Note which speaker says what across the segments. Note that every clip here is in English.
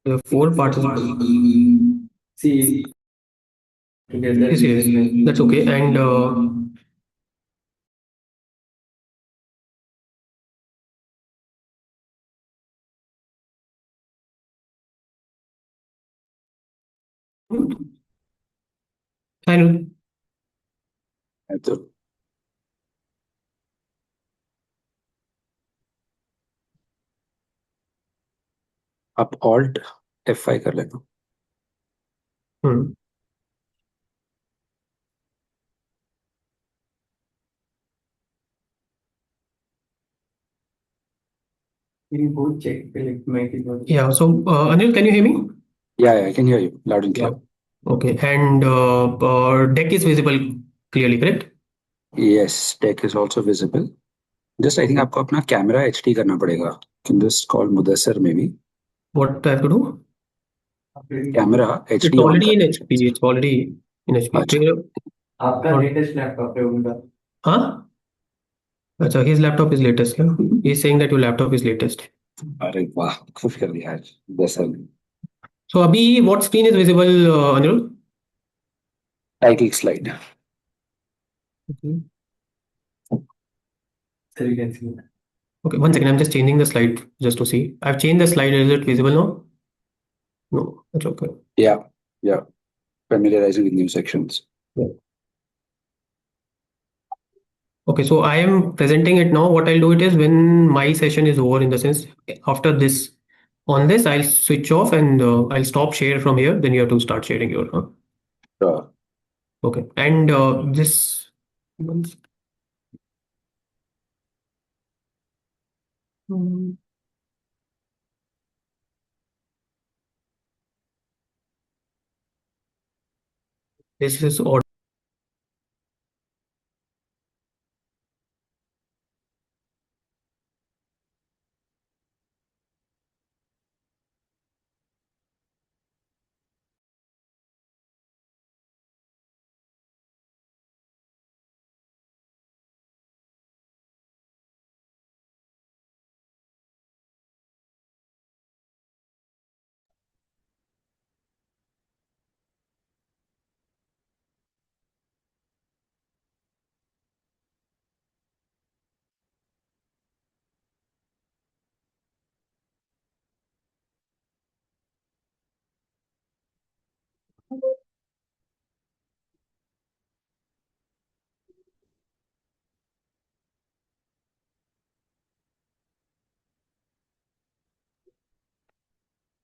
Speaker 1: There are 4 participants.
Speaker 2: See,
Speaker 1: Yes, yes, that's okay. And Anirudh,
Speaker 3: Atul, आप Alt F5 कर लेना.
Speaker 1: hmm.
Speaker 2: can you both check like mic is not?
Speaker 1: Yeah. So Anil, can you hear me?
Speaker 3: Yeah, I can hear you loud and clear.
Speaker 1: Okay. And deck is visible clearly, correct?
Speaker 3: Yes, deck is also visible. Just I think आपको अपना camera HD करना पड़ेगा. Can this call Mudassar maybe?
Speaker 1: What do I have to do?
Speaker 3: Camera
Speaker 1: It's
Speaker 3: HD on
Speaker 1: already in
Speaker 3: करना.
Speaker 1: HP. It's already in HP.
Speaker 3: अच्छा.
Speaker 2: आपका latest laptop है उनका?
Speaker 1: Huh? अच्छा, his laptop is latest. Yeah? He's saying that your laptop is latest.
Speaker 3: अरे वाह, खुश कर दिया आज मुदस्सर ने.
Speaker 1: So अभी what screen is visible, Anirudh?
Speaker 3: Title slide.
Speaker 1: Okay.
Speaker 2: So you can see.
Speaker 1: Okay, 1 second. I'm just changing the slide just to see. I've changed the slide. Is it visible now? No, that's okay.
Speaker 3: Yeah, yeah. Familiarizing with new sections.
Speaker 1: Yeah. Okay, so I am presenting it now. What I'll do it is when my session is over, in the sense after this, on this, I'll switch off and I'll stop share from here. Then you have to start sharing your.
Speaker 3: Sure.
Speaker 1: Okay, and this. Hmm. This is audio.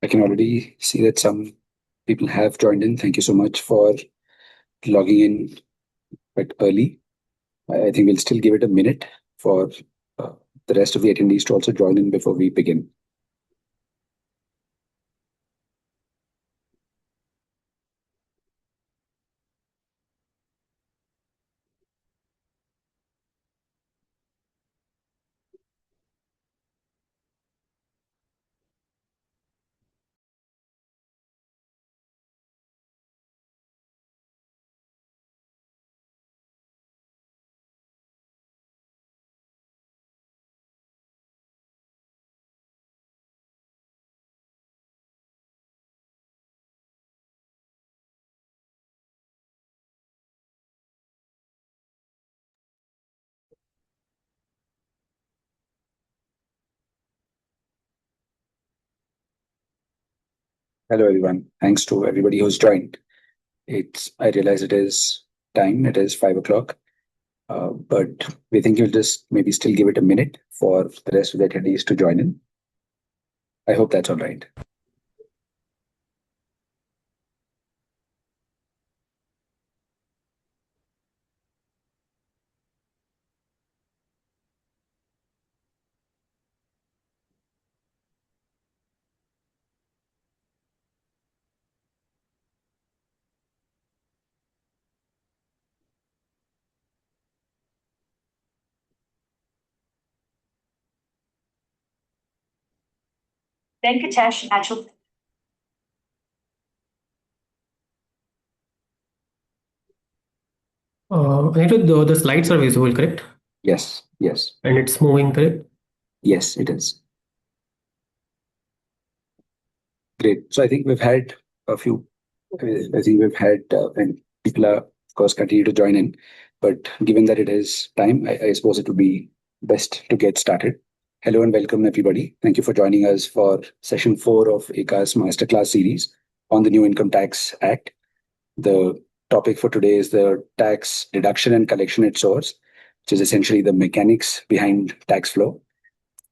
Speaker 3: I can already see that some people have joined in. Thank you so much for logging in quite early. I think we'll still give it a minute for the rest of the attendees to also join in before we begin. Hello, everyone. Thanks to everybody who's joined. I realize it is time. It is 5 o'clock. But we think you'll just maybe still give it a minute for the rest of the attendees to join in. I hope that's all right.
Speaker 1: Venkatesh Atul. Anirudh, the slides are visible, correct?
Speaker 3: Yes, yes,
Speaker 1: And it's moving, correct?
Speaker 3: yes, it is. Great. So I think we've had a few. I think we've had, and people are, of course, continue to join in. But given that it is time, I suppose it would be best to get started. Hello and welcome, everybody. Thank you for joining us for session 4 of Aeka's masterclass series on the new Income Tax Act. The topic for today is the tax deduction and collection at source, which is essentially the mechanics behind tax flow.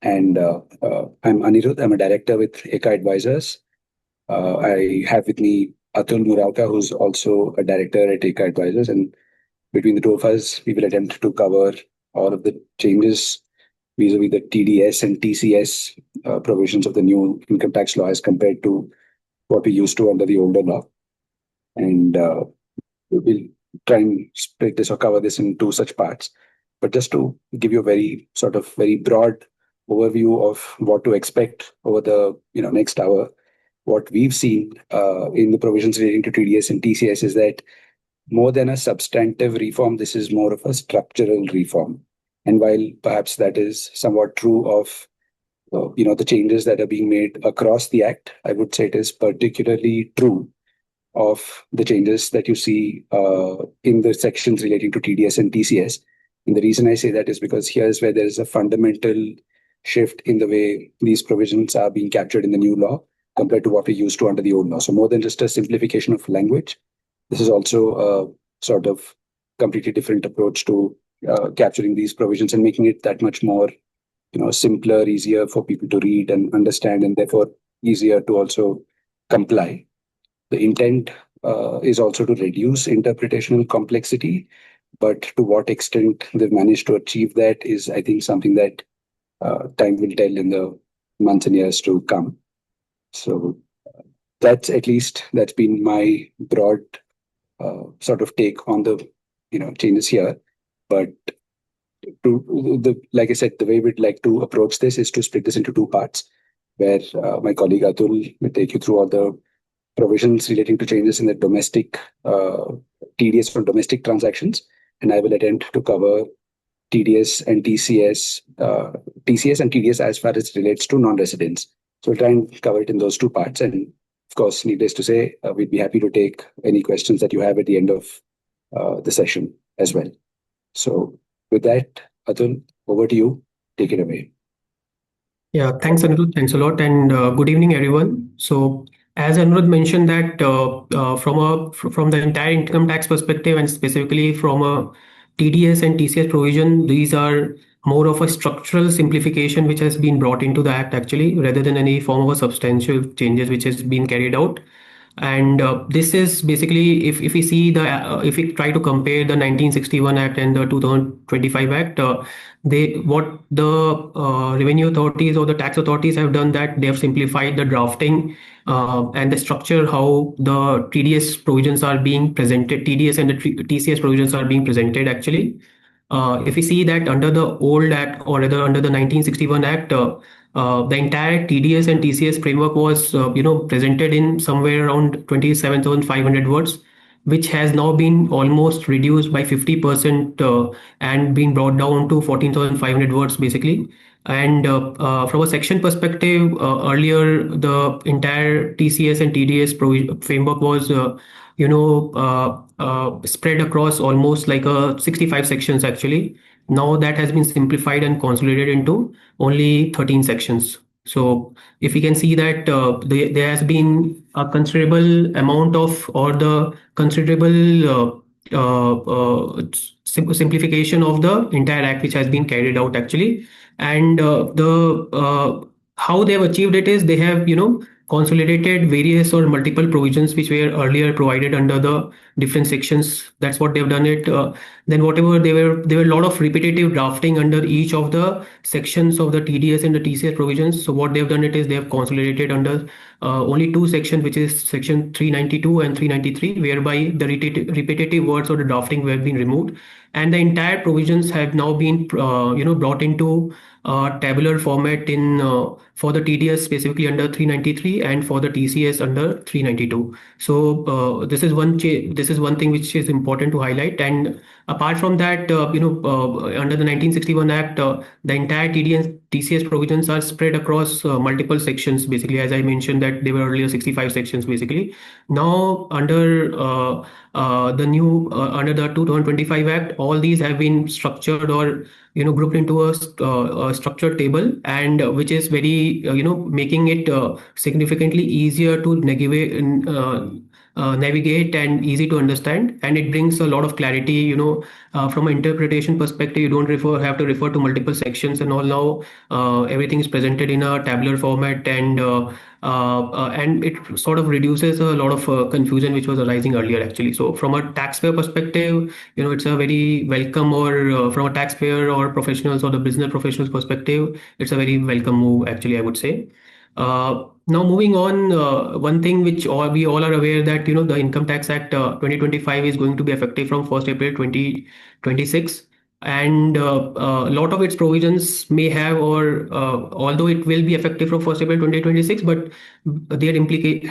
Speaker 3: And I'm Anirudh. I'm a director with Aeka Advisors. I have with me Atul Murarka, who's also a director at Tax Advisors, and between the two of us, we will attempt to cover all of the changes vis-a-vis the TDS and TCS provisions of the new income tax law as compared to what we used to under the older law. And we'll try and split this or cover this in two such parts. But just to give you a very broad overview of what to expect over the next hour, what we've seen in the provisions relating to TDS and TCS is that more than a substantive reform, this is more of a structural reform. And while perhaps that is somewhat true of the changes that are being made across the Act, I would say it is particularly true of the changes that you see in the sections relating to TDS and TCS. And the reason I say that is because here's where there is a fundamental shift in the way these provisions are being captured in the new law compared to what we used to under the old law. So more than just a simplification of language, this is also a sort of completely different approach to capturing these provisions and making it that much more, simpler, easier for people to read and understand, and therefore easier to also comply. The intent is also to reduce interpretational complexity, but to what extent they've managed to achieve that is, I think, something that time will tell in the months and years to come. So that's been my broad sort of take on the changes here. But like I said, the way we'd like to approach this is to split this into two parts, where my colleague Atul will take you through all the provisions relating to changes in the domestic TDS for domestic transactions, and I will attempt to cover TDS and TCS, TCS and TDS as far as it relates to non-residents. So we'll try and cover it in those two parts. And of course, needless to say, we'd be happy to take any questions that you have at the end of the session as well. So with that, Atul, over to you. Take it away.
Speaker 1: Yeah, thanks, Anirudh. Thanks a lot, and good evening, everyone. So, as Anirudh mentioned that from the entire income tax perspective, and specifically from a TDS and TCS provision, these are more of a structural simplification which has been brought into the act actually, rather than any form of a substantial changes which has been carried out. And this is basically, if we see if we try to compare the 1961 Act and the 2025 Act, what the revenue authorities or the tax authorities have done, that they have simplified the drafting and the structure, how the TDS provisions are being presented, TDS and the TCS provisions are being presented actually. If we see that under the old Act, or rather under the 1961 Act, the entire TDS and TCS framework was presented in somewhere around 27,500 words, which has now been almost reduced by 50% and being brought down to 14,500 words basically. And from a section perspective, earlier the entire TCS and TDS framework was spread across almost like 65 sections actually. Now that has been simplified and consolidated into only 13 sections. So if we can see that there has been a considerable amount of, or the considerable simplification of the entire act which has been carried out actually. And how they have achieved it is, they have consolidated various or multiple provisions which were earlier provided under the different sections. That's what they've done it. Then whatever there were a lot of repetitive drafting under each of the sections of the TDS and the TCS provisions. So what they've done it is, they have consolidated under only two sections, which is section 392 and 393, whereby the repetitive words or the drafting have been removed, and the entire provisions have now been brought into tabular format in for the TDS specifically under 393, and for the TCS under 392. So this is one thing which is important to highlight. And Apart from that, under the 1961 Act, the entire TDS TCS provisions are spread across multiple sections. Basically, as I mentioned, that there were earlier 65 sections. Basically, now under the 2025 Act, all these have been structured or grouped into a structured table, and which is very making it significantly easier to navigate and easy to understand, and it brings a lot of clarity. From an interpretation perspective, you don't have to refer to multiple sections and all. Now everything is presented in a tabular format, and it sort of reduces a lot of confusion which was arising earlier, actually. So from a taxpayer perspective, it's a very welcome, or from a taxpayer or professionals or the business professionals perspective, it's a very welcome move, actually, I would say. Now moving on, one thing which we all are aware, that the Income Tax Act 2025 is going to be effective from 1st April 2026, and a lot of its provisions may have, or although it will be effective from 1st April 2026, but their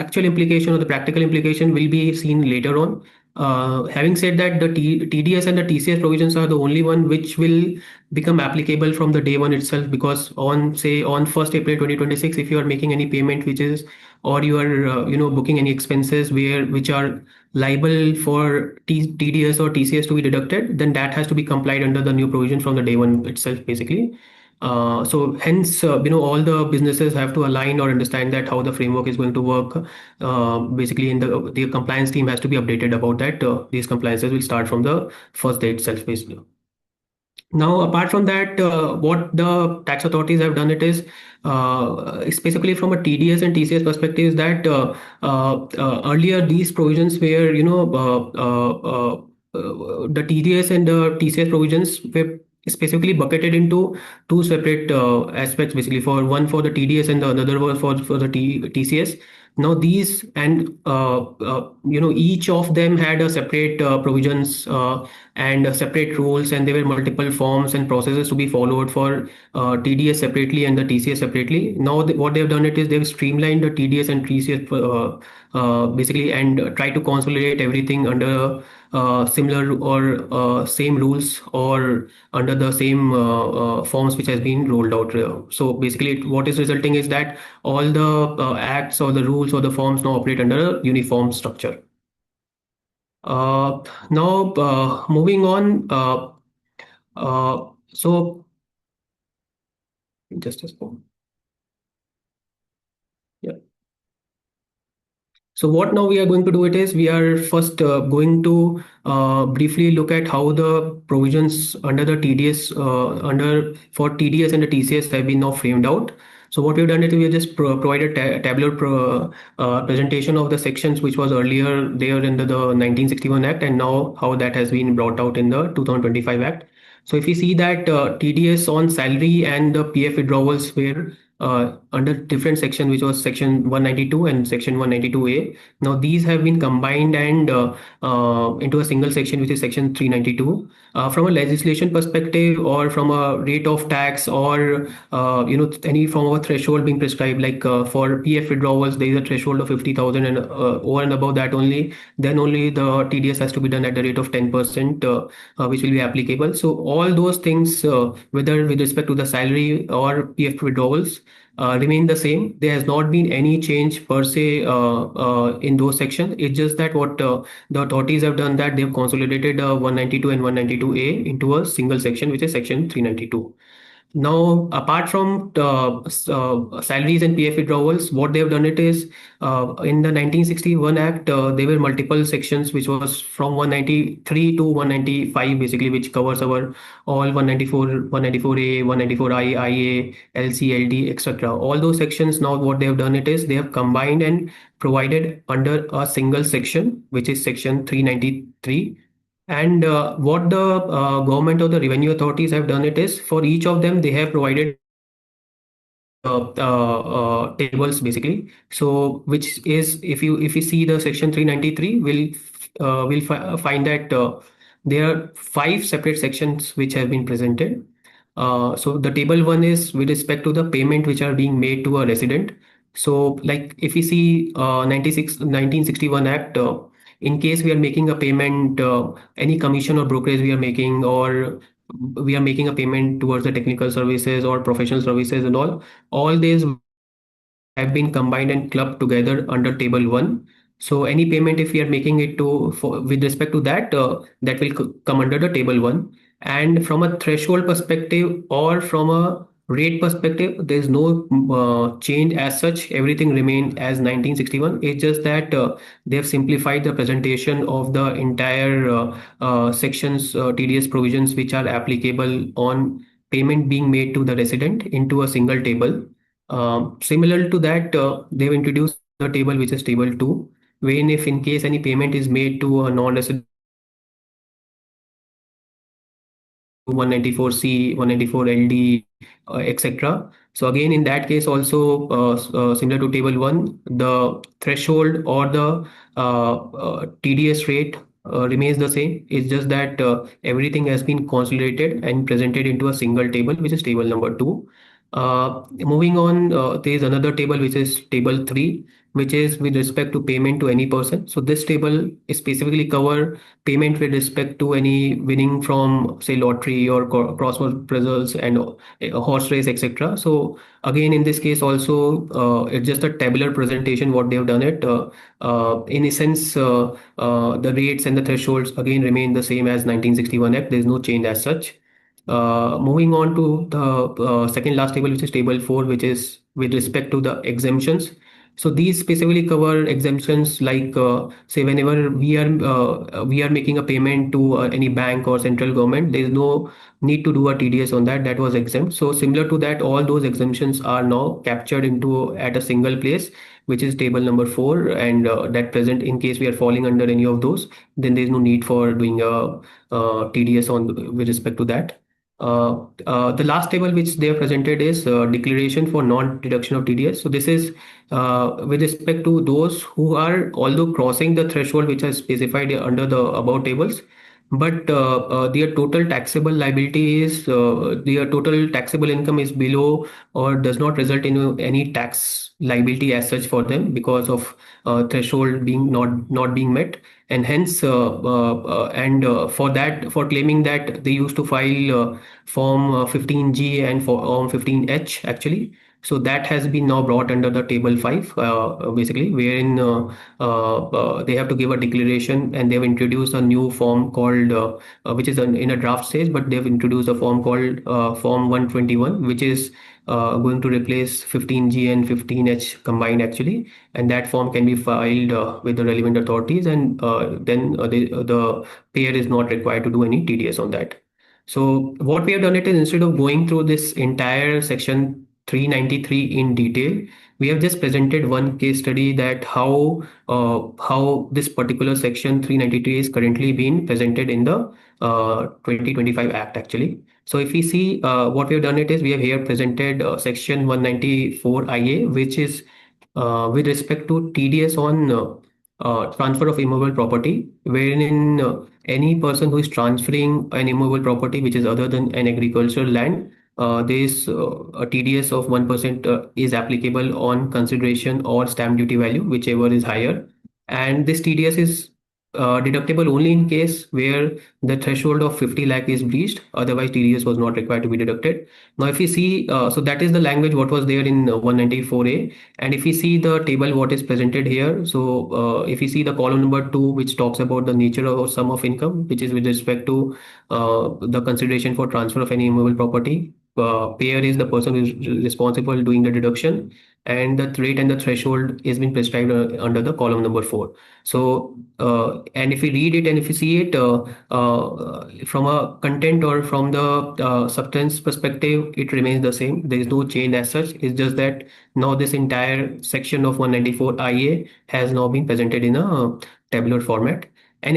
Speaker 1: actual implication or the practical implication will be seen later on. Having said that, the TDS and the TCS provisions are the only one which will become applicable from the day one itself, because on 1st April 2026, if you are making any payment which is, or you are booking any expenses which are liable for TDS or TCS to be deducted, then that has to be complied under the new provision from the day one itself, basically. So hence, all the businesses have to align or understand that how the framework is going to work. Basically, in the compliance team has to be updated about that. These compliances will start from the first day itself, basically. Now, apart from that, what the tax authorities have done, it is specifically from a TDS and TCS perspective, is that earlier these provisions were, the TDS and the TCS provisions were specifically bucketed into two separate aspects, basically, for one for the TDS and the another was for the TCS. Now these, and each of them had a separate provisions and separate rules, and there were multiple forms and processes to be followed for TDS separately and the TCS separately. Now what they've done, it is they've streamlined the TDS and TCS basically, and try to consolidate everything under similar or same rules, or under the same forms which has been rolled out. So basically, what is resulting is that all the acts or the rules or the forms now operate under a uniform structure. Now, moving on. So, just a second. Yeah. So what now we are going to do, it is we are first going to briefly look at how the provisions under the TDS for TDS and the TCS have been now framed out. So what we've done is we have just provided tabular presentation of the sections which was earlier there in the 1961 Act, and now how that has been brought out in the 2025 Act. So if you see that TDS on salary and the PF withdrawals were under different section, which was section 192 and section 192A. Now these have been combined and into a single section, which is section 392. From a legislation perspective, or from a rate of tax, or any form of a threshold being prescribed, like for PF withdrawals, there is a threshold of 50,000, and over and above that only, then only the TDS has to be done at the rate of 10%, which will be applicable. So all those things, whether with respect to the salary or PF withdrawals, remain the same. There has not been any change per se in those sections. It's just that what the authorities have done, that they've consolidated 192 and 192A into a single section, which is section 392. Now, apart from salaries and PF withdrawals, what they've done, it is in the 1961 Act, there were multiple sections, which was from 193 to 195, basically, which covers our all 194, 194A, 194I, IA, LC, LD, etc. All those sections, now what they have done, it is they have combined and provided under a single section, which is section 393. And what the government or the revenue authorities have done, it is for each of them they have provided tables, basically. So which is, if you see the section 393, we'll find that there are 5 separate sections which have been presented. So the table 1 is with respect to the payment which are being made to a resident. So like if you see 1961 Act, in case we are making a payment, any commission or brokerage we are making, or we are making a payment towards the technical services or professional services and all these have been combined and clubbed together under table 1. So any payment if we are making it with respect to that, that will come under the table 1. And from a threshold perspective or from a rate perspective, there is no change as such. Everything remained as 1961. It's just that they have simplified the presentation of the entire sections, TDS provisions which are applicable on payment being made to the resident into a single table. Similar to that, they've introduced the table which is table 2, wherein if in case any payment is made to a non-resident 194C, 194LD, etc. So again, in that case also, similar to table 1, the threshold or the TDS rate remains the same. It's just that everything has been consolidated and presented into a single table, which is table number 2. Moving on, there is another table which is table 3, which is with respect to payment to any person. So this table is specifically cover payment with respect to any winning from say lottery or crossword puzzles and a horse race, etc. So again, in this case also, it's just a tabular presentation what they have done it. In essence, the rates and the thresholds again remain the same as 1961 Act. There is no change as such. Moving on to the second last table, which is table 4, which is with respect to the exemptions. So these specifically cover exemptions like say whenever we are making a payment to any bank or central government, there is no need to do a TDS on that. That was exempt. So similar to that, all those exemptions are now captured into at a single place, which is table number 4, and that present in case we are falling under any of those, then there is no need for doing a TDS on with respect to that. The last table which they have presented is declaration for non-deduction of TDS. So this is with respect to those who are although crossing the threshold which is specified under the above tables, but their total taxable liability is their total taxable income is below or does not result in any tax liability as such for them because of threshold being not being met, and hence for that, for claiming that, they used to file form 15G and form 15H actually. So that has been now brought under the table 5, basically, wherein they have to give a declaration, and they have introduced a new form called, which is in a draft stage, but they've introduced a form called Form 121, which is going to replace 15G and 15H combined actually. And that form can be filed with the relevant authorities, and then the payer is not required to do any TDS on that. So what we have done it is, instead of going through this entire section 393 in detail, we have just presented one case study that how this particular section 393 is currently being presented in the 2025 Act actually. So if we see what we have done it is, we have here presented section 194 IA, which is with respect to TDS on transfer of immovable property, wherein any person who is transferring an immovable property which is other than an agricultural land, there is a TDS of 1% is applicable on consideration or stamp duty value, whichever is higher. And this TDS is deductible only in case where the threshold of 50 lakh is breached. Otherwise, TDS was not required to be deducted. Now, if we see, so that is the language what was there in 194A. And if we see the table what is presented here, so if we see the column number 2, which talks about the nature or sum of income, which is with respect to the consideration for transfer of any immovable property. Payer is the person who is responsible doing the deduction, and the rate and the threshold is being prescribed under the column number 4. So, and if we read it and if we see it from a content or from the substance perspective, it remains the same. There is no change as such. It's just that now this entire section of 194 IA has now been presented in a tabular format. And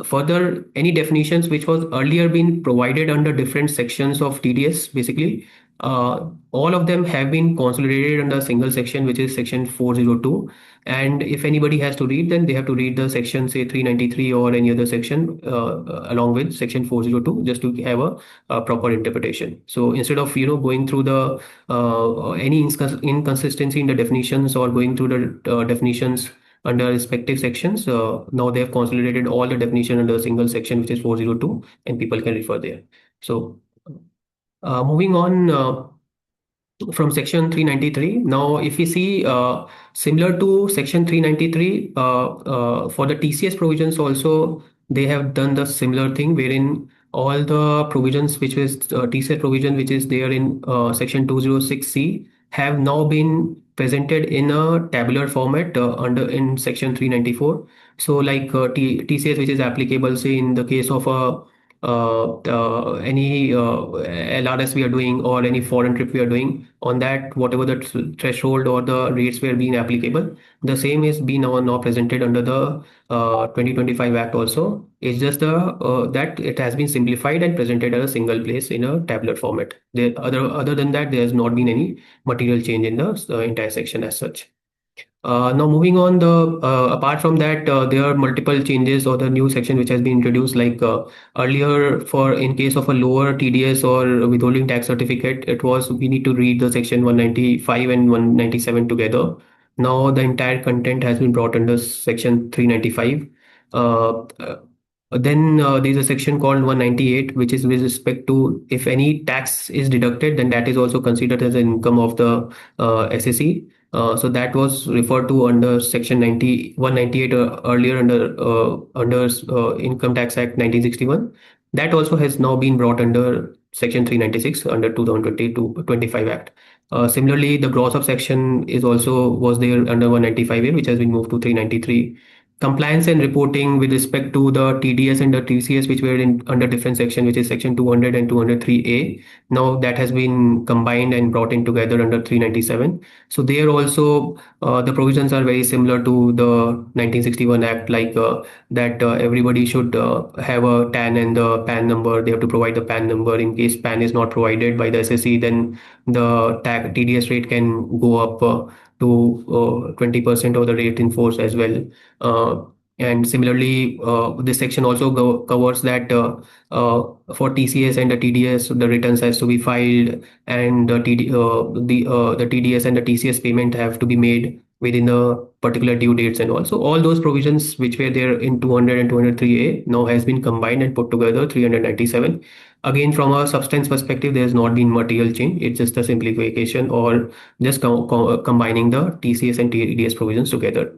Speaker 1: further any definitions which was earlier been provided under different sections of TDS, basically, all of them have been consolidated under a single section, which is section 402. And if anybody has to read, then they have to read the section, say 393 or any other section along with section 402, just to have a proper interpretation. So instead of going through the any inconsistency in the definitions or going through the definitions under respective sections. Now they have consolidated all the definition under a single section, which is 402, and people can refer there. So moving on. From section 393. Now, if we see similar to section 393, for the TCS provisions also, they have done the similar thing wherein all the provisions which is TCS provision which is there in section 206C have now been presented in a tabular format under in section 394. So like TCS which is applicable say in the case of a any LRS we are doing or any foreign trip we are doing, on that whatever the threshold or the rates were being applicable, the same is being now presented under the 2025 Act also. It's just that it has been simplified and presented as a single place in a tabular format. Other than that, there has not been any material change in the entire section as such. Now moving on, the apart from that, there are multiple changes or the new section which has been introduced. Like earlier, for in case of a lower TDS or withholding tax certificate, it was we need to read the section 195 and 197 together. Now the entire content has been brought under section 395. Uh, uh, then there is a section called 198, which is with respect to if any tax is deducted, then that is also considered as an income of the SSE. So that was referred to under section 198 earlier under Income Tax Act 1961. That also has now been brought under section 396 under 2022-25 Act. Similarly, the gross of section is also was there under 195A, which has been moved to 393. Compliance and reporting with respect to the TDS and the TCS, which were in under different section, which is section 200 and 203A. Now that has been combined and brought in together under 397. So there also the provisions are very similar to the 1961 Act, like that everybody should have a TAN and the PAN number. They have to provide the PAN number. In case PAN is not provided by the SSE, then the TDS rate can go up to 20% of the rate in force as well. And similarly, this section also covers that for TCS and the TDS, the returns has to be filed, and the TDS and the TCS payment have to be made within the particular due dates, and also all those provisions which were there in 200 and 203A now has been combined and put together 397. Again, from a substance perspective, there has not been material change. It's just a simplification or just combining the TCS and TDS provisions together.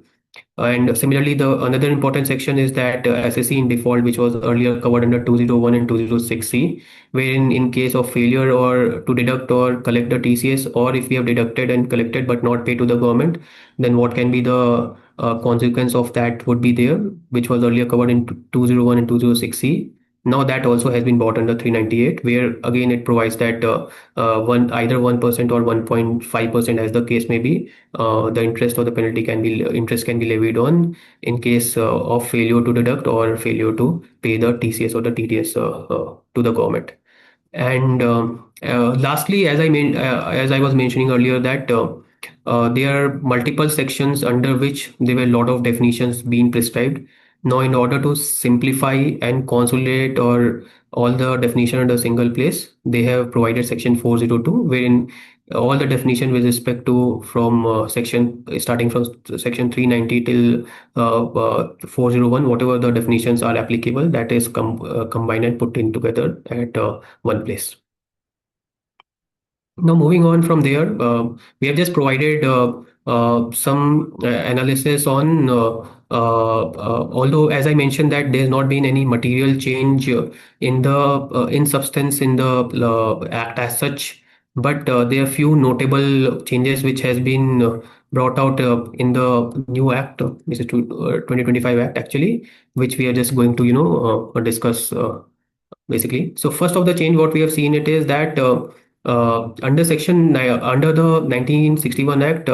Speaker 1: And similarly, the another important section is that SSE in default, which was earlier covered under 201 and 206C, wherein in case of failure or to deduct or collect the TCS, or if we have deducted and collected but not paid to the government, then what can be the consequence of that would be there, which was earlier covered in 201 and 206C. Now that also has been brought under 398, where again it provides that either 1% or 1.5% as the case may be, the interest can be levied on in case of failure to deduct or failure to pay the TCS or the TDS to the government. And lastly, as I was mentioning earlier, that there are multiple sections under which there were a lot of definitions being prescribed. Now, in order to simplify and consolidate or all the definition under a single place, they have provided section 402, wherein all the definition with respect to from section starting from section 390 till 401, whatever the definitions are applicable, that is combined and put in together at one place. Now, moving on from there, we have just provided some analysis on, although as I mentioned that there's not been any material change in the in substance in the act as such, but there are few notable changes which has been brought out in the new act, which is 2025 Act actually, which we are just going to discuss basically. So first of the change what we have seen it is that under the 1961 Act,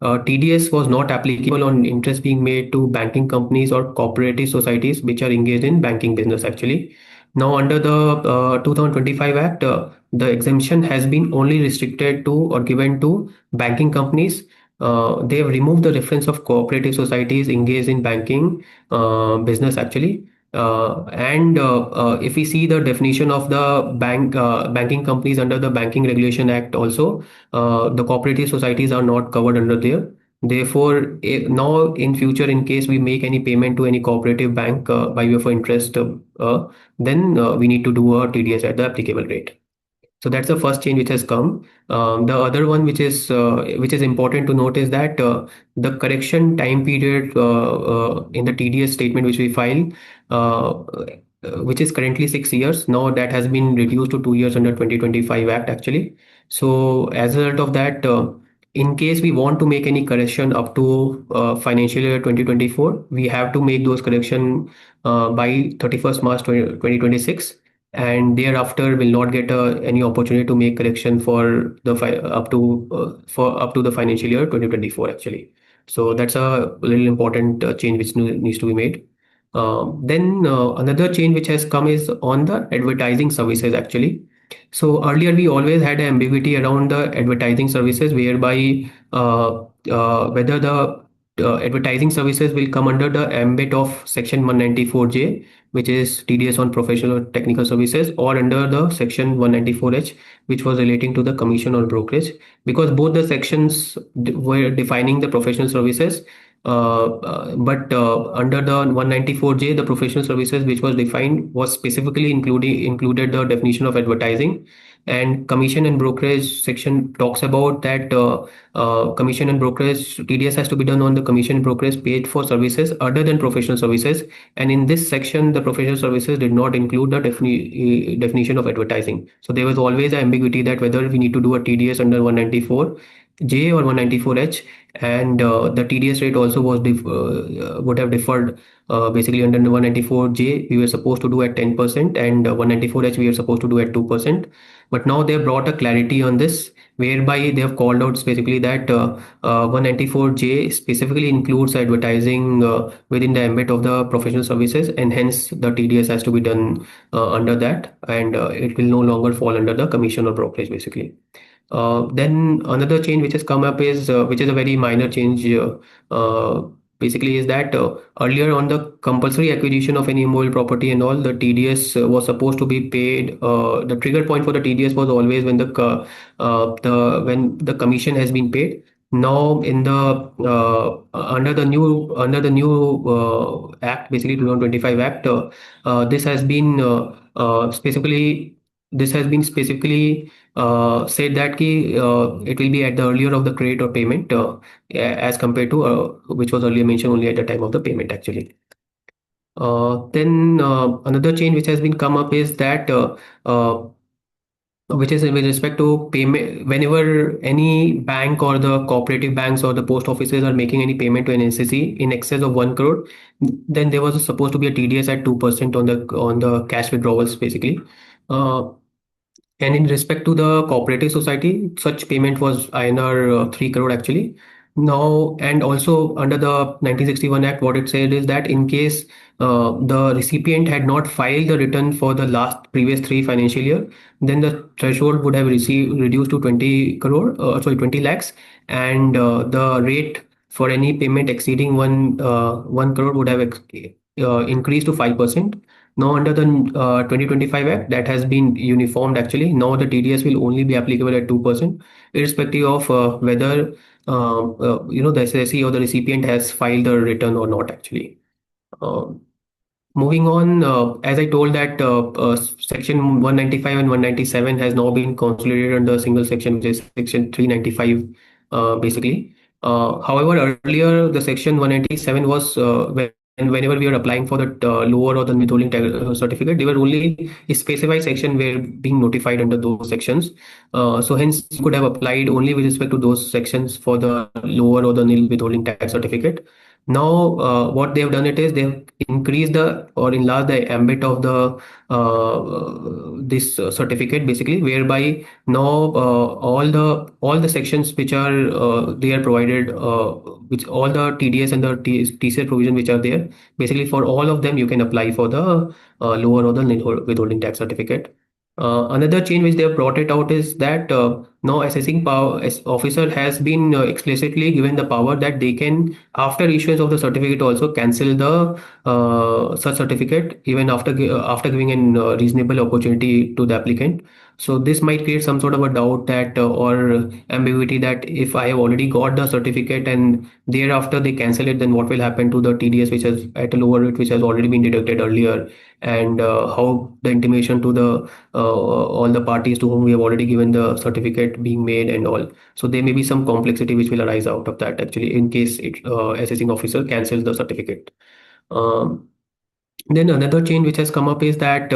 Speaker 1: TDS was not applicable on interest being made to banking companies or cooperative societies which are engaged in banking business actually. Now under the 2025 Act, the exemption has been only restricted to or given to banking companies. They have removed the reference of cooperative societies engaged in banking business actually. And if we see the definition of the banking companies under the Banking Regulation Act also, the cooperative societies are not covered under there. Therefore, now in future, in case we make any payment to any cooperative bank by way of interest, then we need to do a TDS at the applicable rate. So that's the first change which has come. The other one which is important to note is that the correction time period in the TDS statement which we file, which is currently 6 years, now that has been reduced to 2 years under 2025 Act actually. So as a result of that, in case we want to make any correction up to financial year 2024, we have to make those correction by 31st March 2026, and thereafter will not get any opportunity to make correction for the up to the financial year 2024 actually. So that's a little important change which needs to be made. Then another change which has come is on the advertising services actually. So earlier we always had an ambiguity around the advertising services, whereby whether the advertising services will come under the ambit of Section 194J, which is TDS on professional or technical services, or under the Section 194H, which was relating to the commission or brokerage, because both the sections were defining the professional services. But under the 194J, the professional services which was defined was specifically included the definition of advertising, and commission and brokerage section talks about that commission and brokerage TDS has to be done on the commission and brokerage paid for services other than professional services. And in this section, the professional services did not include the definition of advertising. So there was always an ambiguity that whether we need to do a TDS under 194J or 194H, and the TDS rate also would have differed. Basically, under 194J, we were supposed to do at 10%, and 194H, we are supposed to do at 2%. But now they have brought a clarity on this, whereby they have called out specifically that 194J specifically includes advertising within the ambit of the professional services, and hence the TDS has to be done under that, and it will no longer fall under the commission or brokerage basically. Then another change which has come up is which is a very minor change. Basically, is that earlier on the compulsory acquisition of any movable property and all, the TDS was supposed to be paid. The trigger point for the TDS was always when when the commission has been paid. Now, in the under the new act, basically 2025 Act, this has been specifically said that it will be at the earlier of the credit or payment, as compared to which was earlier mentioned only at the time of the payment actually. Then another change which has been come up is that which is with respect to payment. Whenever any bank or the cooperative banks or the post offices are making any payment to an NCC in excess of 1 crore, then there was supposed to be a TDS at 2% on the cash withdrawals basically. And in respect to the cooperative society, such payment was INR 3 crore actually. Now, and also under the 1961 Act, what it said is that in case the recipient had not filed the return for the previous 3 financial year, then the threshold would have reduced to 20 lakhs, and the rate for any payment exceeding 1 crore would have increased to 5%. Now, under the 2025 Act, that has been uniformed actually. Now, the TDS will only be applicable at 2%, irrespective of whether the SSE or the recipient has filed the return or not actually. Moving on, as I told that Section 195 and 197 has now been consolidated under a single section, which is Section 395 basically. However, earlier the Section 197 was whenever we are applying for the lower or the withholding tax certificate, they were only a specified section were being notified under those sections. So hence you could have applied only with respect to those sections for the lower or the nil withholding tax certificate. Now, what they have done it is they have increased or enlarged the ambit of the this certificate basically, whereby now all the sections which are they are provided, which all the TDS and the TCS provision which are there, basically for all of them you can apply for the lower or the nil withholding tax certificate. Another change which they have brought it out is that now assessing power officer has been explicitly given the power that they can, after issuance of the certificate, also cancel the such certificate even after giving a reasonable opportunity to the applicant. So this might create some sort of a doubt that or ambiguity that if I have already got the certificate and thereafter they cancel it, then what will happen to the TDS which is at a lower rate which has already been deducted earlier, and how the intimation to the all the parties to whom we have already given the certificate being made and all. So there may be some complexity which will arise out of that actually in case assessing officer cancels the certificate. Um, then another change which has come up is that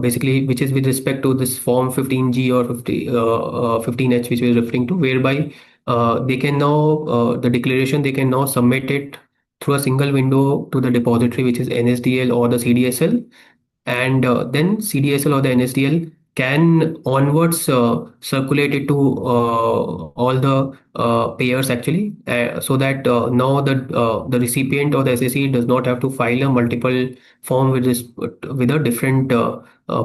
Speaker 1: basically which is with respect to this form 15G or 15H which we are referring to, whereby they can now the declaration they can now submit it through a single window to the depository which is NSDL or the CDSL, and then CDSL or the NSDL can onwards circulate it to all the payers actually, so that now the recipient or the SSE does not have to file a multiple form with this with a different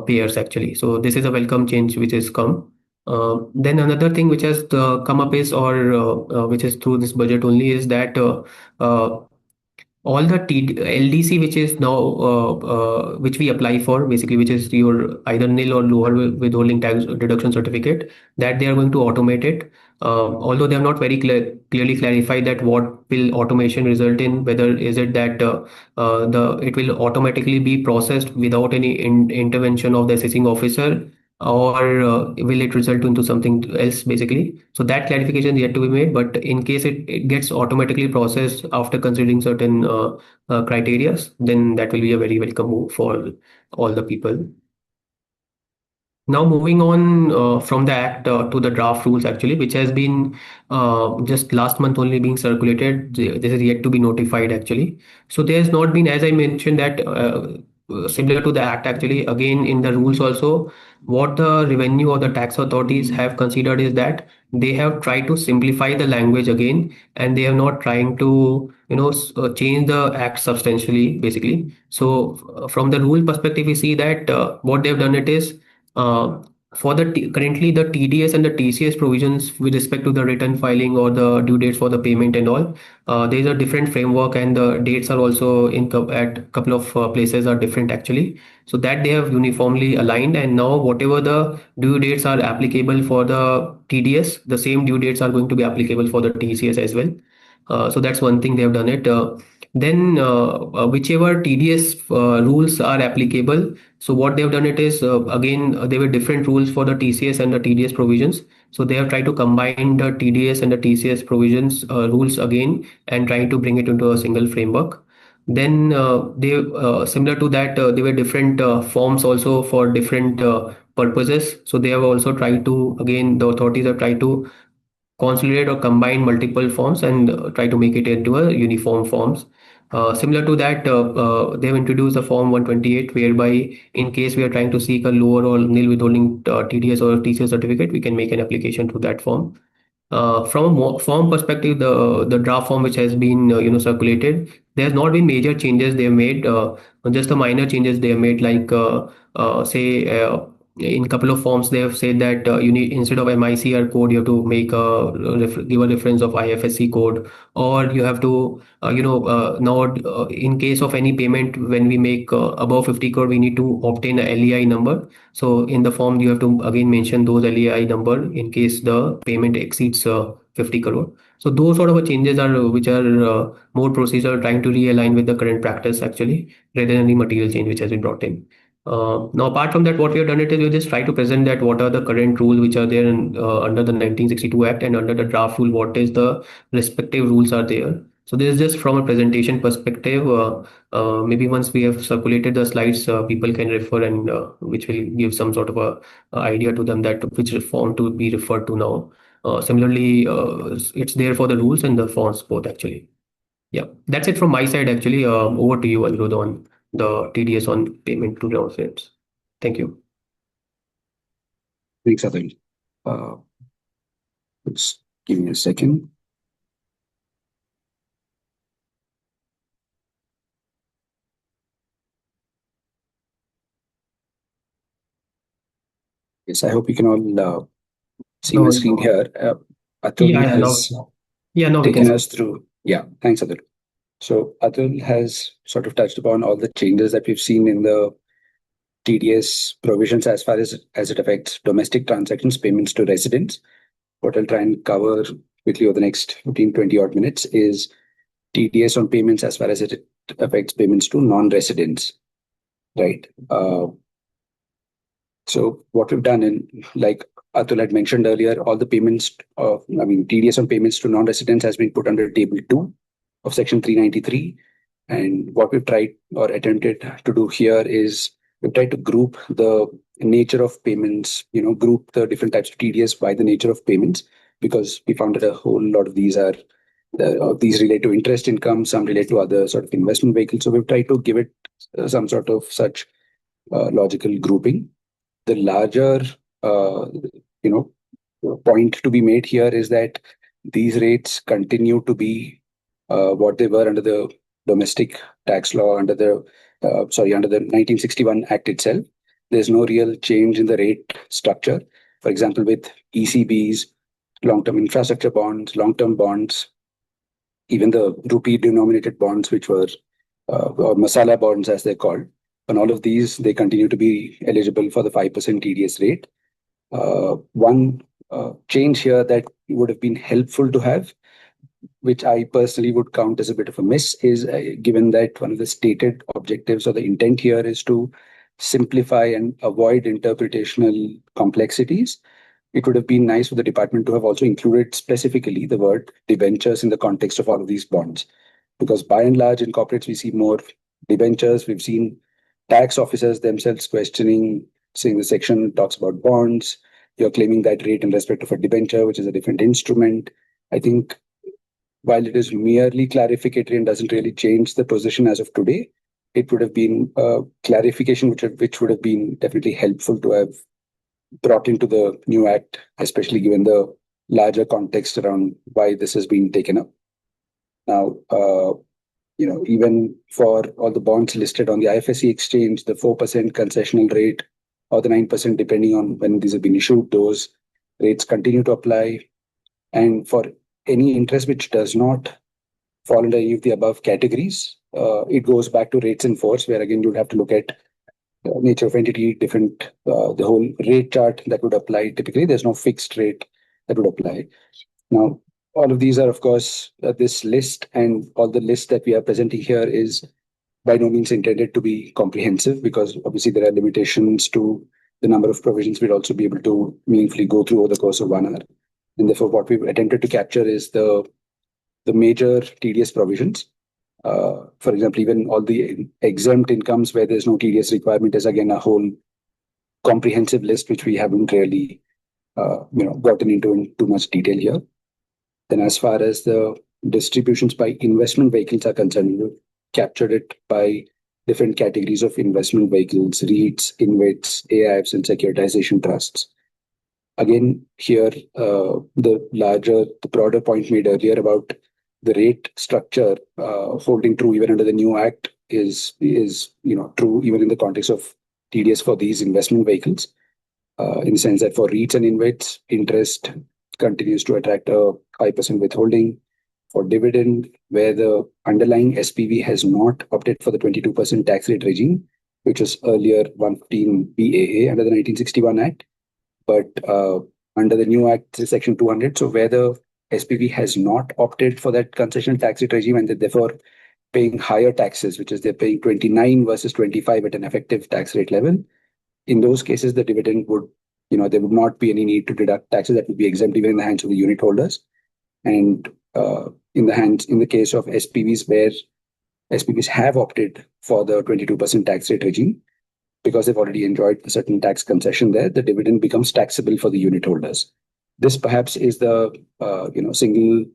Speaker 1: payers actually. So this is a welcome change which has come. Then another thing which has come up is or which is through this budget only is that all the LDC which is now which we apply for basically, which is your either nil or lower withholding tax deduction certificate, that they are going to automate it. Although they have not very clearly clarified that what will automation result in, whether is it that the it will automatically be processed without any intervention of the assessing officer, or will it result into something else basically. So that clarification is yet to be made, but in case it gets automatically processed after considering certain criteria, then that will be a very welcome move for all the people. Now moving on from the act to the draft rules actually, which has been just last month only being circulated. This is yet to be notified actually. So there's not been, as I mentioned, that similar to the act actually, again in the rules also, what the revenue or the tax authorities have considered is that they have tried to simplify the language again, and they have not trying to change the act substantially basically. So from the rule perspective, we see that what they've done it is uh, for the currently the TDS and the TCS provisions with respect to the return filing or the due dates for the payment and all, there is a different framework, and the dates are also at couple of places are different actually. So that they have uniformly aligned, and now whatever the due dates are applicable for the TDS, the same due dates are going to be applicable for the TCS as well. So that's one thing they have done it. Then whichever TDS rules are applicable, so what they have done it is again there were different rules for the TCS and the TDS provisions. So they have tried to combine the TDS and the TCS provisions rules again and trying to bring it into a single framework. Then they similar to that there were different forms also for different purposes. So they have also tried to, again the authorities have tried to consolidate or combine multiple forms and try to make it into a uniform forms. Similar to that, they have introduced the form 128, whereby in case we are trying to seek a lower or nil withholding TDS or TCS certificate, we can make an application to that form. From a form perspective, the draft form which has been circulated, there has not been major changes they have made. Just the minor changes they have made, like say in couple of forms they have said that you need, instead of MICR code, you have to make a give a reference of IFSC code, or you have to now in case of any payment when we make above 50 crore, we need to obtain a LEI number. So in the form, you have to again mention those LEI number in case the payment exceeds 50 crore. So those sort of changes are which are more procedural, trying to realign with the current practice actually, rather than the material change which has been brought in. Now, apart from that, what we have done it is we just try to present that what are the current rules which are there under the 1962 Act, and under the draft rule, what is the respective rules are there. So this is just from a presentation perspective. Maybe once we have circulated the slides, people can refer, and which will give some sort of a idea to them that which form to be referred to now. Similarly, it's there for the rules and the forms both actually. Yeah, that's it from my side actually. Over to you, Anirudh, on the TDS on payment to downstairs. Thank you.
Speaker 3: Thanks, Atul. Uh, just give me a second. Yes, I hope you can all see
Speaker 1: No,
Speaker 3: my screen here. Atul
Speaker 1: yeah,
Speaker 3: has
Speaker 1: now we can
Speaker 3: taken
Speaker 1: see.
Speaker 3: us through. Yeah, thanks, Atul. So Atul has sort of touched upon all the changes that we've seen in the TDS provisions as far as it affects domestic transactions, payments to residents. What I'll try and cover quickly over the next 15, 20 odd minutes is TDS on payments as far as it affects payments to non-residents, right? So what we've done, in like Atul had mentioned earlier, all the payments TDS on payments to non-residents has been put under Table 2 of Section 393. And what we've tried or attempted to do here is we've tried to group the nature of payments, group the different types of TDS by the nature of payments, because we found that a whole lot of these are these relate to interest income, some relate to other sort of investment vehicles. So we've tried to give it some sort of such logical grouping. The larger, uh, you know, point to be made here is that these rates continue to be what they were under the domestic tax law under the 1961 Act itself. There's no real change in the rate structure. For example, with ECBs, long-term infrastructure bonds, long-term bonds, even the rupee denominated bonds, which were or masala bonds as they're called, and all of these, they continue to be eligible for the 5% TDS rate. One change here that would have been helpful to have, which I personally would count as a bit of a miss, is given that one of the stated objectives or the intent here is to simplify and avoid interpretational complexities. It would have been nice for the department to have also included specifically the word debentures in the context of all of these bonds. Because by and large, in corporates, we see more debentures. We've seen tax officers themselves questioning, saying the section talks about bonds. You're claiming that rate in respect of a debenture, which is a different instrument. I think while it is merely clarificatory and doesn't really change the position as of today, it would have been a clarification which would have been definitely helpful to have brought into the new act, especially given the larger context around why this has been taken up. Now, even for all the bonds listed on the IFSC exchange, the 4% concessional rate or the 9%, depending on when these have been issued, those rates continue to apply. And for any interest which does not fall under any of the above categories, it goes back to rates in force, where again you'd have to look at nature of entity, different, the whole rate chart that would apply. Typically, there's no fixed rate that would apply. Now, all of these are, of course, this list, and all the list that we are presenting here is by no means intended to be comprehensive, because obviously there are limitations to the number of provisions we'd also be able to meaningfully go through over the course of 1 hour. And therefore, what we've attempted to capture is the major TDS provisions. For example, even all the exempt incomes where there's no TDS requirement is again a whole comprehensive list, which we haven't really gotten into in too much detail here. Then as far as the distributions by investment vehicles are concerned, we've captured it by different categories of investment vehicles, REITs, InvITs, AIFs, and securitization trusts. Again, here, the broader point made earlier about the rate structure holding true even under the new act is true even in the context of TDS for these investment vehicles, in the sense that for REITs and InvITs, interest continues to attract a 5% withholding. For dividend, where the underlying SPV has not opted for the 22% tax rate regime, which was earlier 115 BAA under the 1961 Act, but under the new Act, Section 200, so where the SPV has not opted for that concessional tax rate regime and they're therefore paying higher taxes, which is they're paying 29 versus 25 at an effective tax rate level. In those cases, the dividend would, there would not be any need to deduct taxes that would be exempt even in the hands of the unit holders. And in the case of SPVs where SPVs have opted for the 22% tax rate regime, because they've already enjoyed a certain tax concession there, the dividend becomes taxable for the unit holders. This perhaps is the single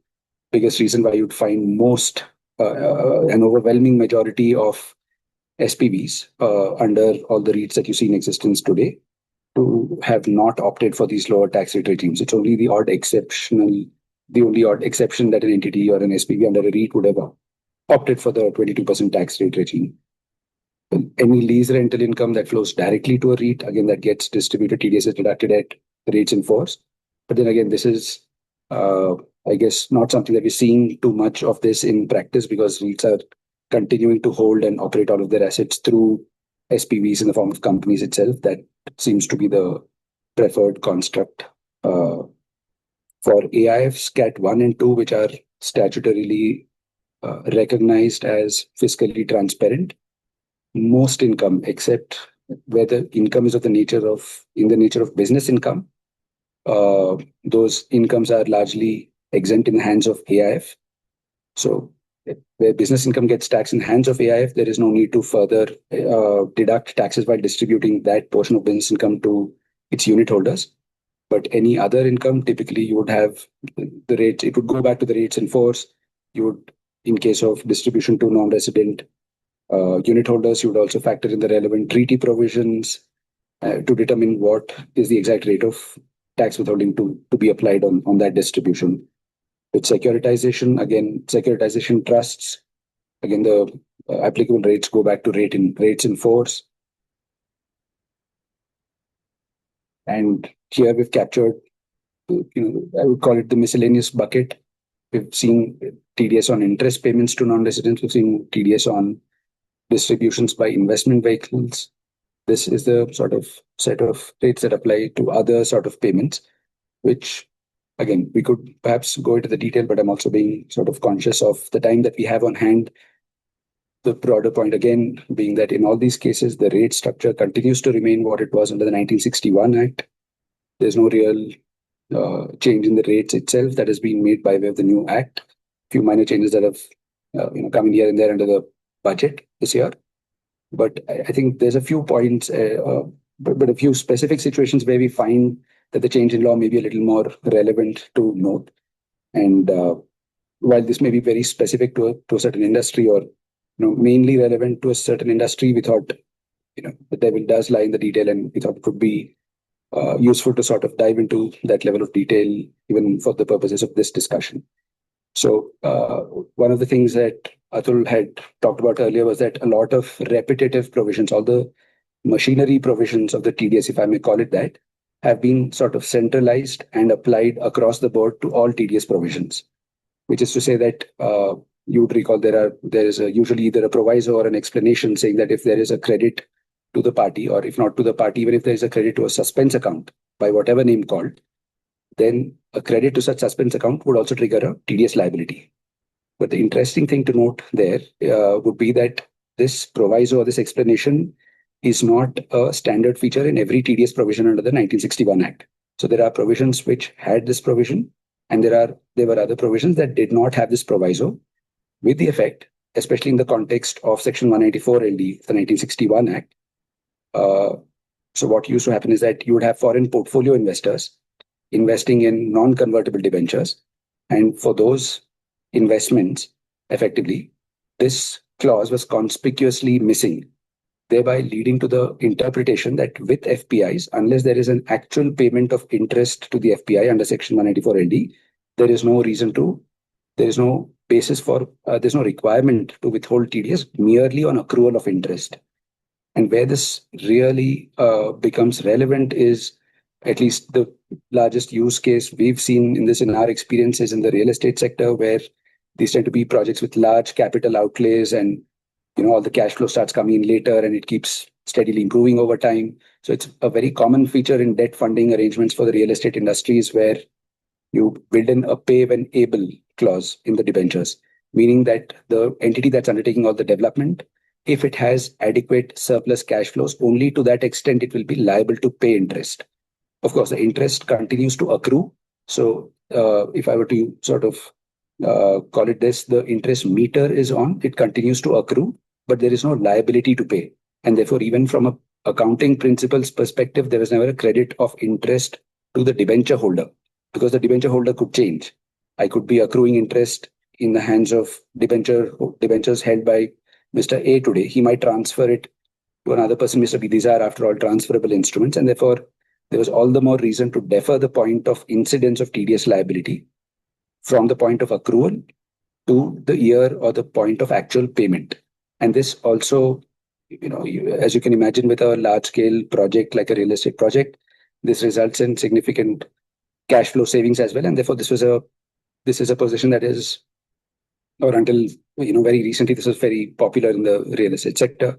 Speaker 3: biggest reason why you'd find an overwhelming majority of SPVs under all the REITs that you see in existence today to have not opted for these lower tax rate regimes. It's only the only odd exception that an entity or an SPV under a REIT would have opted for the 22% tax rate regime. Any lease rental income that flows directly to a REIT, again, that gets distributed, TDS is deducted at the rates in force. But then again, this is, I guess, not something that we're seeing too much of this in practice, because REITs are continuing to hold and operate all of their assets through SPVs in the form of companies itself. That seems to be the preferred construct for AIFs Cat 1 and 2, which are statutorily recognized as fiscally transparent. Most income, except where the income is of the nature of business income, those incomes are largely exempt in the hands of AIF. So where business income gets taxed in the hands of AIF, there is no need to further deduct taxes while distributing that portion of business income to its unit holders. But any other income, typically you would have the rates, it would go back to the rates in force. You would, in case of distribution to non-resident unit holders, you would also factor in the relevant treaty provisions to determine what is the exact rate of tax withholding to be applied on that distribution. With securitization, again, securitization trusts, again, the applicable rates go back to rates in force. And here we've captured, I would call it the miscellaneous bucket. We've seen TDS on interest payments to non-residents. We've seen TDS on distributions by investment vehicles. This is the sort of set of rates that apply to other sort of payments, which, again, we could perhaps go into the detail, but I'm also being sort of conscious of the time that we have on hand. The broader point, again, being that in all these cases, the rate structure continues to remain what it was under the 1961 Act. There's no real change in the rates itself that has been made by way of the new Act. Few minor changes that have come in here and there under the budget this year. But I think there's a few points, but a few specific situations where we find that the change in law may be a little more relevant to note. And while this may be very specific to a certain industry, or mainly relevant to a certain industry, we thought the devil does lie in the detail, and we thought it would be useful to sort of dive into that level of detail, even for the purposes of this discussion. So one of the things that Atul had talked about earlier was that a lot of repetitive provisions, all the machinery provisions of the TDS, if I may call it that, have been sort of centralized and applied across the board to all TDS provisions, which is to say that you would recall there is usually either a proviso or an explanation saying that if there is a credit to the party, or if not to the party, even if there is a credit to a suspense account by whatever name called, then a credit to such suspense account would also trigger a TDS liability. But the interesting thing to note there would be that this proviso or this explanation is not a standard feature in every TDS provision under the 1961 Act. So there are provisions which had this provision, and there were other provisions that did not have this proviso, with the effect, especially in the context of Section 194 LD, the 1961 Act. So what used to happen is that you would have foreign portfolio investors investing in non-convertible debentures, and for those investments, effectively, this clause was conspicuously missing, thereby leading to the interpretation that with FPIs, unless there is an actual payment of interest to the FPI under Section 194 LD, there is no basis for, there's no requirement to withhold TDS merely on accrual of interest. And where this really becomes relevant is, at least the largest use case we've seen in this in our experiences in the real estate sector, where these tend to be projects with large capital outlays, and all the cash flow starts coming in later and it keeps steadily improving over time. So it's a very common feature in debt funding arrangements for the real estate industries, where you build in a pay when able clause in the debentures, meaning that the entity that's undertaking all the development, if it has adequate surplus cash flows, only to that extent it will be liable to pay interest. Of course, the interest continues to accrue. So if I were to sort of call it this, the interest meter is on, it continues to accrue, but there is no liability to pay. And therefore, even from a accounting principles perspective, there was never a credit of interest to the debenture holder, because the debenture holder could change. I could be accruing interest in the hands of debentures held by Mr. A today. He might transfer it to another person, Mr. B. These are, after all, transferable instruments. And therefore, there was all the more reason to defer the point of incidence of TDS liability from the point of accrual to the year or the point of actual payment. And this also, as you can imagine, with a large scale project like a real estate project, this results in significant cash flow savings as well. And therefore, this is a position that is, or until very recently, this was very popular in the real estate sector.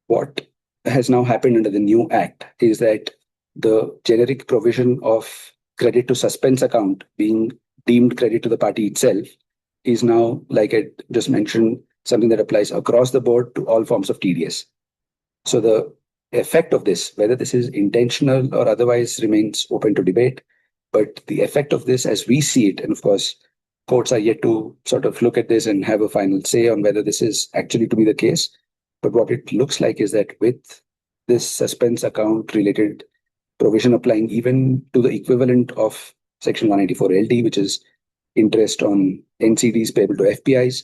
Speaker 3: What has now happened under the new act is that the generic provision of credit to suspense account being deemed credit to the party itself is now, like I just mentioned, something that applies across the board to all forms of TDS. So the effect of this, whether this is intentional or otherwise, remains open to debate. But the effect of this, as we see it, and of course, courts are yet to sort of look at this and have a final say on whether this is actually to be the case. But what it looks like is that with this suspense account related provision applying even to the equivalent of Section 184 LD, which is interest on NCDs payable to FPIs,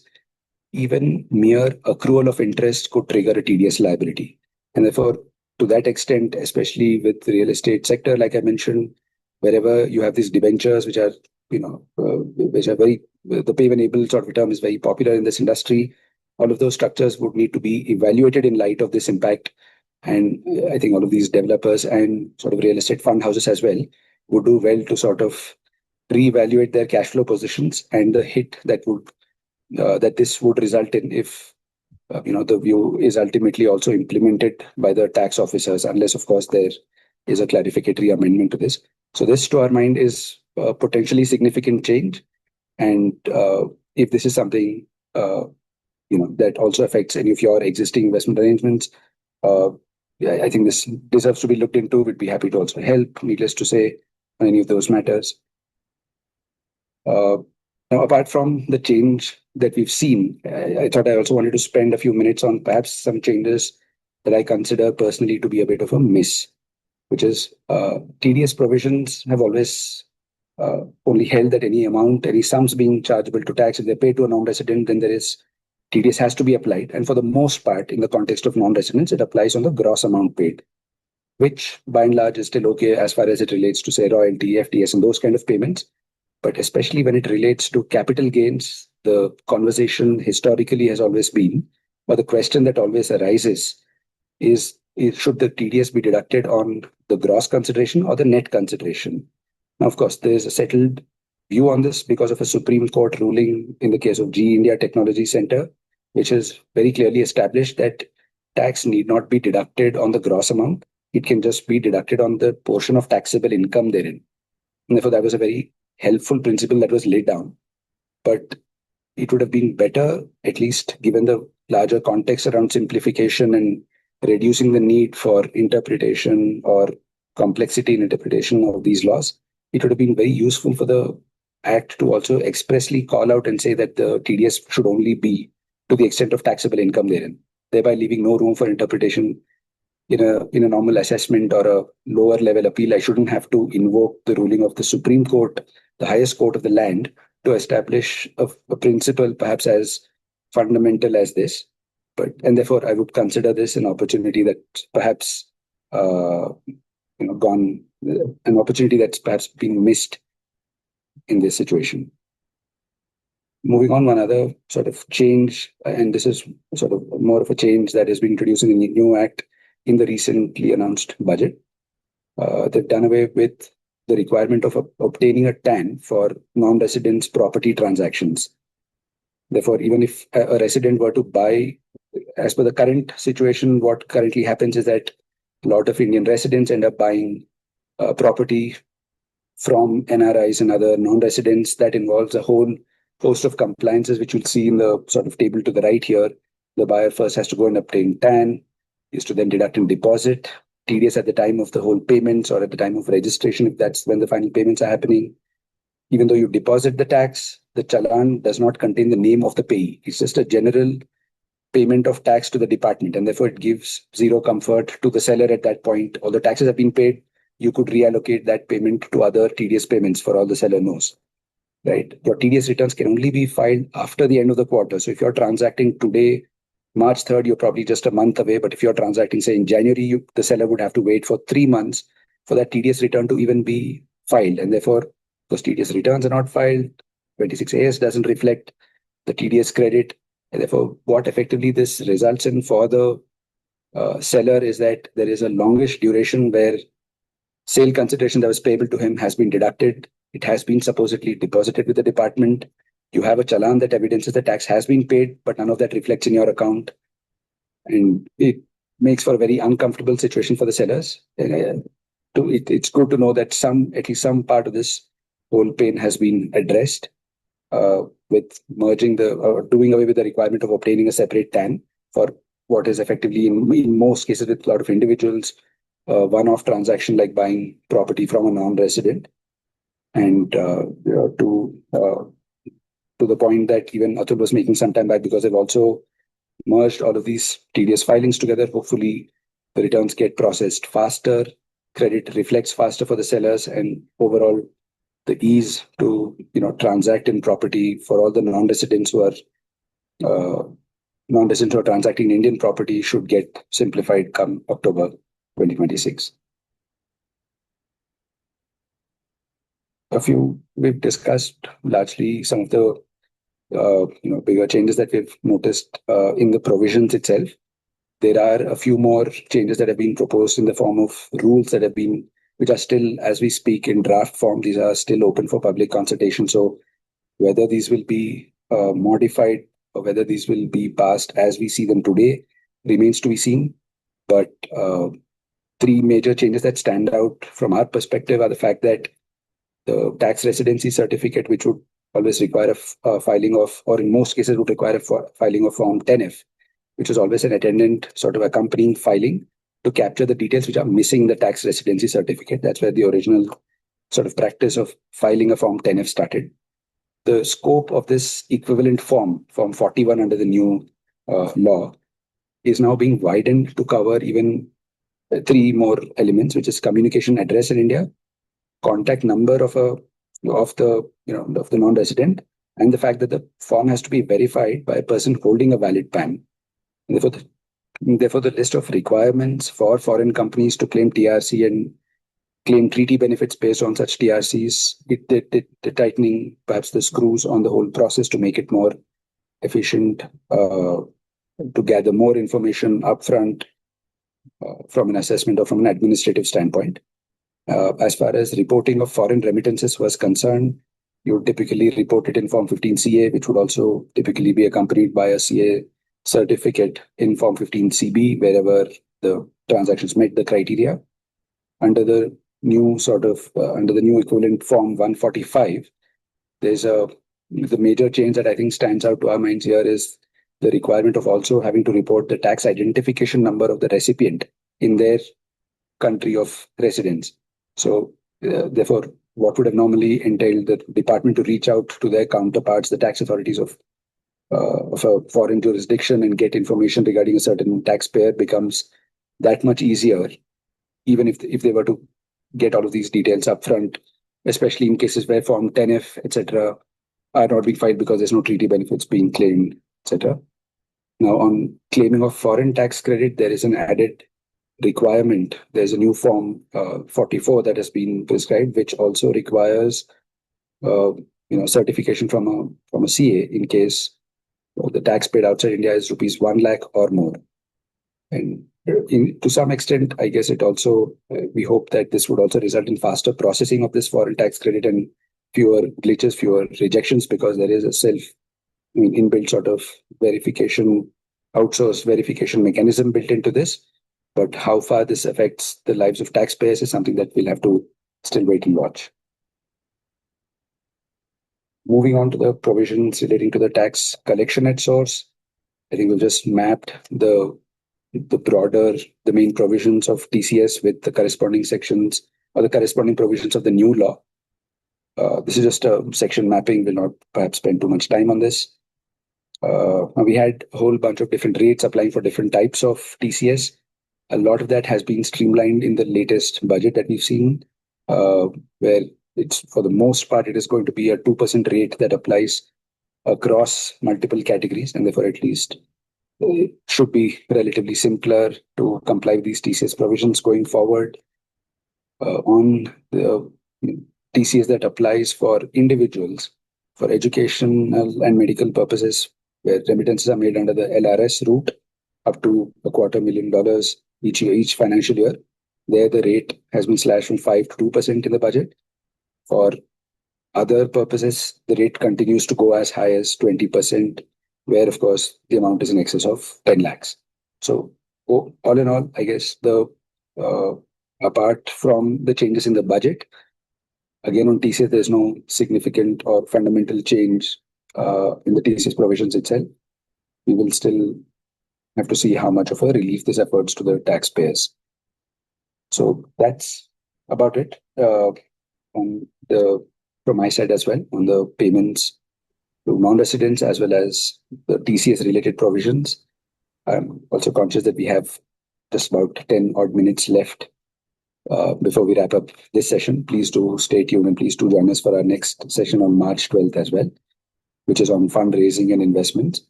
Speaker 3: even mere accrual of interest could trigger a TDS liability. And therefore, to that extent, especially with the real estate sector, like I mentioned, wherever you have these debentures, which are, which are very, the pay when able sort of term is very popular in this industry, all of those structures would need to be evaluated in light of this impact. And I think all of these developers and sort of real estate fund houses as well would do well to sort of reevaluate their cash flow positions and the hit that would that this would result in if the view is ultimately also implemented by the tax officers, unless of course there is a clarificatory amendment to this. So this, to our mind, is a potentially significant change, and if this is something that also affects any of your existing investment arrangements, I think this deserves to be looked into. We'd be happy to also help, needless to say, on any of those matters. Now, apart from the change that we've seen, I thought I also wanted to spend a few minutes on perhaps some changes that I consider personally to be a bit of a miss, which is TDS provisions have always only held that any sums being chargeable to tax, if they're paid to a non-resident, then TDS has to be applied. And for the most part, in the context of non-residents, it applies on the gross amount paid, which by and large is still okay as far as it relates to, say, royalty, FTS, and those kind of payments. But especially when it relates to capital gains, the conversation historically has always been, or the question that always arises is should the TDS be deducted on the gross consideration or the net consideration? Now, of course, there is a settled view on this because of a Supreme Court ruling in the case of GE India Technology Center, which has very clearly established that tax need not be deducted on the gross amount. It can just be deducted on the portion of taxable income therein. And therefore, that was a very helpful principle that was laid down. But it would have been better, at least given the larger context around simplification and reducing the need for interpretation or complexity in interpretation of these laws. It would have been very useful for the Act to also expressly call out and say that the TDS should only be to the extent of taxable income therein, thereby leaving no room for interpretation. In a normal assessment or a lower level appeal, I shouldn't have to invoke the ruling of the Supreme Court, the highest court of the land, to establish a principle perhaps as fundamental as this. And therefore, I would consider this an opportunity that perhaps an opportunity that's perhaps being missed in this situation. Moving on, one other sort of change, and this is sort of more of a change that has been introduced in the new Act in the recently announced budget. They've done away with the requirement of obtaining a TAN for non-residents' property transactions. Therefore, even if a resident were to buy, as per the current situation, what currently happens is that a lot of Indian residents end up buying property from NRIs and other non-residents. That involves a whole host of compliances, which you'll see in the sort of table to the right here. The buyer first has to go and obtain TAN, is to then deduct in deposit, TDS at the time of the whole payments or at the time of registration, if that's when the final payments are happening. Even though you deposit the tax, the challan does not contain the name of the payee. It's just a general payment of tax to the department, and therefore it gives zero comfort to the seller at that point. All the taxes have been paid, you could reallocate that payment to other TDS payments for all the seller knows. Right? Your TDS returns can only be filed after the end of the quarter. So if you're transacting today, March 3rd, you're probably just a month away. But if you're transacting, say, in January, the seller would have to wait for 3 months for that TDS return to even be filed. And therefore, those TDS returns are not filed. 26AS doesn't reflect the TDS credit. And therefore, what effectively this results in for the seller is that there is a longish duration where sale consideration that was payable to him has been deducted. It has been supposedly deposited with the department. You have a challan that evidences the tax has been paid, but none of that reflects in your account. And it makes for a very uncomfortable situation for the sellers. It's good to know that at least some part of this whole pain has been addressed with doing away with the requirement of obtaining a separate TAN for what is effectively, in most cases with a lot of individuals, one-off transaction like buying property from a non-resident. And to the point that even Atul was making some time back, because they've also merged all of these TDS filings together. Hopefully, the returns get processed faster, credit reflects faster for the sellers, and overall, the ease to transact in property for all the non-residents who are transacting in Indian property should get simplified come October 2026. We've discussed largely some of the bigger changes that we've noticed in the provisions itself. There are a few more changes that have been proposed in the form of rules which are still, as we speak, in draft form. These are still open for public consultation. So whether these will be modified or whether these will be passed as we see them today remains to be seen. But three major changes that stand out from our perspective are the fact that the tax residency certificate, which would always require a filing of, or in most cases would require a filing of Form 10F, which is always an attendant sort of accompanying filing to capture the details which are missing in the tax residency certificate. That's where the original sort of practice of filing a Form 10F started. The scope of this equivalent Form 41 under the new law, is now being widened to cover even three more elements, which is communication address in India, contact number of the non-resident, and the fact that the form has to be verified by a person holding a valid PAN. And therefore, the list of requirements for foreign companies to claim TRC and claim treaty benefits based on such TRCs, it tightening perhaps the screws on the whole process to make it more efficient, to gather more information upfront from an assessment or from an administrative standpoint. As far as reporting of foreign remittances was concerned, you would typically report it in Form 15CA, which would also typically be accompanied by a CA certificate in Form 15CB, wherever the transactions met the criteria. Under the new equivalent Form 145, the major change that I think stands out to our minds here is the requirement of also having to report the tax identification number of the recipient in their country of residence. So, therefore, what would have normally entailed the department to reach out to their counterparts, the tax authorities of a foreign jurisdiction, and get information regarding a certain taxpayer becomes that much easier, even if they were to get all of these details upfront, especially in cases where Form 10F, etc., are not being filed because there's no treaty benefits being claimed, etc. Now, on claiming of foreign tax credit, there is an added requirement. There's a new Form 44 that has been prescribed, which also requires certification from a CA in case the tax paid outside India is rupees 1 lakh or more. And to some extent, I guess it also, we hope that this would also result in faster processing of this foreign tax credit and fewer glitches, fewer rejections, because there is a inbuilt sort of verification, outsourced verification mechanism built into this. But how far this affects the lives of taxpayers is something that we'll have to still wait and watch. Moving on to the provisions relating to the tax collection at source, I think we've just mapped the main provisions of TCS with the corresponding sections or the corresponding provisions of the new law. This is just a section mapping. We'll not perhaps spend too much time on this. We had a whole bunch of different rates applying for different types of TCS. A lot of that has been streamlined in the latest budget that we've seen, where it's, for the most part, it is going to be a 2% rate that applies across multiple categories, and therefore at least it should be relatively simpler to comply with these TCS provisions going forward. On the TCS that applies for individuals for educational and medical purposes, where remittances are made under the LRS route up to $250,000 each financial year. There, the rate has been slashed from 5 to 2% in the budget. For other purposes, the rate continues to go as high as 20%, where, of course, the amount is in excess of 10 lakhs. So, all in all, I guess uh, apart from the changes in the budget, again, on TCS, there's no significant or fundamental change in the TCS provisions itself. We will still have to see how much of a relief this affords to the taxpayers. So that's about it on from my side as well on the payments to non-residents as well as the TCS related provisions. I'm also conscious that we have just about 10 odd minutes left before we wrap up this session. Please do stay tuned and please do join us for our next session on March 12th as well, which is on fundraising and investments.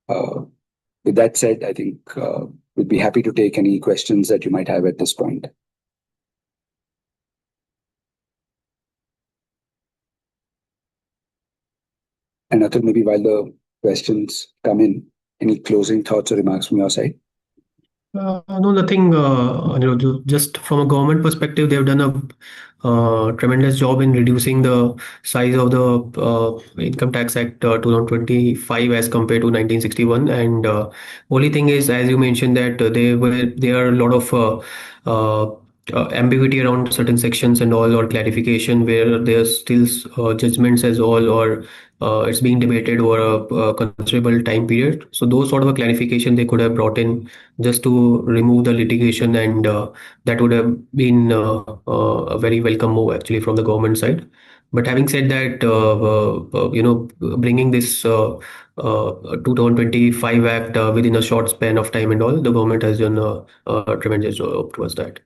Speaker 3: With that said, I think we'd be happy to take any questions that you might have at this point. And Atul, maybe while the questions come in, any closing thoughts or remarks from your side?
Speaker 1: No, nothing. Just from a government perspective, they've done a tremendous job in reducing the size of the Income Tax Act 2025 as compared to 1961. And only thing is, as you mentioned, that there are a lot of ambiguity around certain sections and all, or clarification where there's still judgments as all, or it's being debated over a considerable time period. So those sort of a clarification they could have brought in just to remove the litigation, and that would have been a very welcome move actually from the government side. But having said that, bringing this 2025 Act within a short span of time and all, the government has done a tremendous job towards that.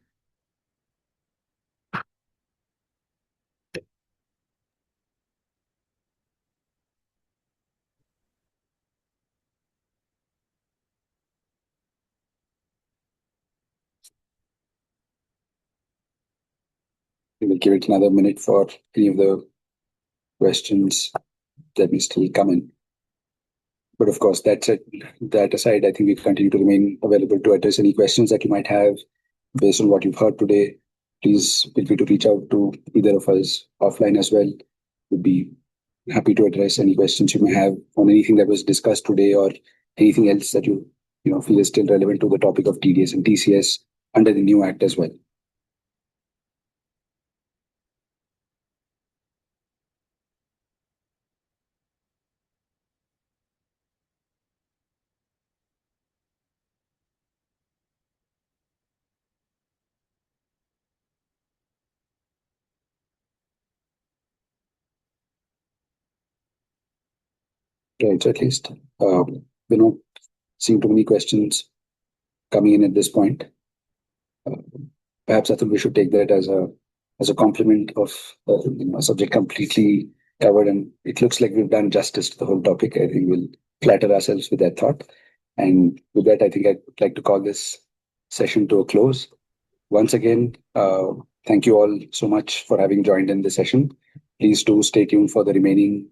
Speaker 3: We will give it another minute for any of the questions that may still come in. But of course, that aside, I think we continue to remain available to address any questions that you might have based on what you've heard today. Please feel free to reach out to either of us offline as well. We'd be happy to address any questions you may have on anything that was discussed today or anything else that you feel is still relevant to the topic of TDS and TCS under the new act as well. Right, so at least we're not seeing too many questions coming in at this point. Perhaps I think we should take that as a compliment of a subject completely covered, and it looks like we've done justice to the whole topic. I think we'll flatter ourselves with that thought. And with that, I think I'd like to call this session to a close. Once again, thank you all so much for having joined in this session. Please do stay tuned for the remaining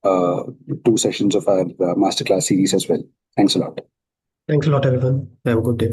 Speaker 3: 2 sessions of our masterclass series as well. Thanks a lot.
Speaker 1: Thanks a lot, everyone. Have a good day.